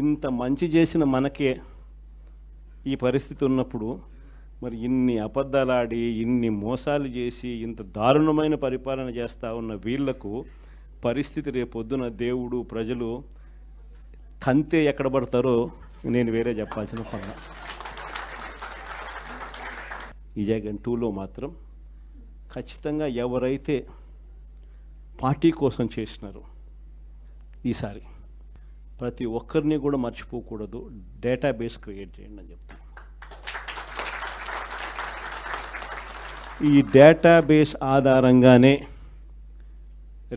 ఇంత మంచి చేసిన మనకే ఈ పరిస్థితి ఉన్నప్పుడు మరి ఇన్ని అబద్ధాలాడి ఇన్ని మోసాలు చేసి ఇంత దారుణమైన పరిపాలన చేస్తూ ఉన్న వీళ్లకు పరిస్థితి రేపొద్దున దేవుడు ప్రజలు తంతే ఎక్కడ పడతారో నేను వేరే చెప్పాల్సిన పని. ఈ జగన్ 2లో మాత్రం ఖచ్చితంగా ఎవరైతే పార్టీ కోసం చేసినారో ఈసారి ప్రతి ఒక్కరిని కూడా మర్చిపోకూడదు, డేటాబేస్ క్రియేట్ చేయండి అని చెప్తాను. ఈ డేటాబేస్ ఆధారంగానే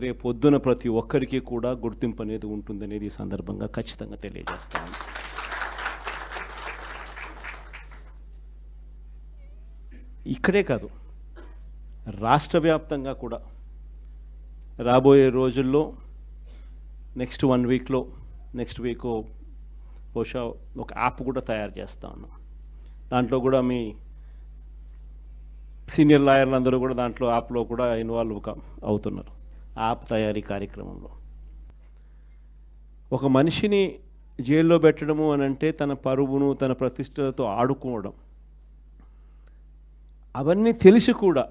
రేపొద్దున ప్రతి ఒక్కరికి కూడా గుర్తింపు అనేది ఉంటుందనేది ఈ సందర్భంగా ఖచ్చితంగా తెలియజేస్తాను. ఇక్కడే కాదు, రాష్ట్ర వ్యాప్తంగా కూడా రాబోయే రోజుల్లో నెక్స్ట్ 1 వీక్లో నెక్స్ట్ వీక్ బహుశా ఒక యాప్ కూడా తయారు చేస్తా ఉన్నాం. దాంట్లో కూడా మీ సీనియర్ లాయర్లు అందరూ కూడా దాంట్లో యాప్లో కూడా ఇన్వాల్వ్ అవుతున్నారు. యాప్ తయారీ కార్యక్రమంలో ఒక మనిషిని జైల్లో పెట్టడము అని అంటే తన పరువును తన ప్రతిష్టలతో ఆడుకోవడం, అవన్నీ తెలిసి కూడా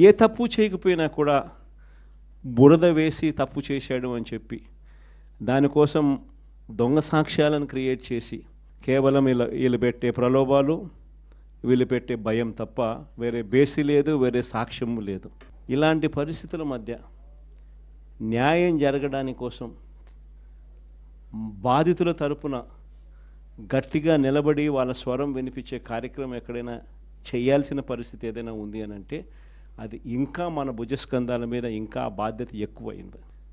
ఏ తప్పు చేయకపోయినా కూడా బురద వేసి తప్పు చేశాడు అని చెప్పి దానికోసం దొంగ సాక్ష్యాలను క్రియేట్ చేసి కేవలం వీళ్ళు పెట్టే ప్రలోభాలు, వీళ్ళు పెట్టే భయం తప్ప వేరే బేసి లేదు, వేరే సాక్ష్యము లేదు. ఇలాంటి పరిస్థితుల మధ్య న్యాయం జరగడానికి కోసం బాధితుల తరపున గట్టిగా నిలబడి వాళ్ళ స్వరం వినిపించే కార్యక్రమం ఎక్కడైనా చేయాల్సిన పరిస్థితి ఏదైనా ఉంది అని అంటే అది ఇంకా మన భుజస్కంధాల మీద ఇంకా బాధ్యత ఎక్కువైంది.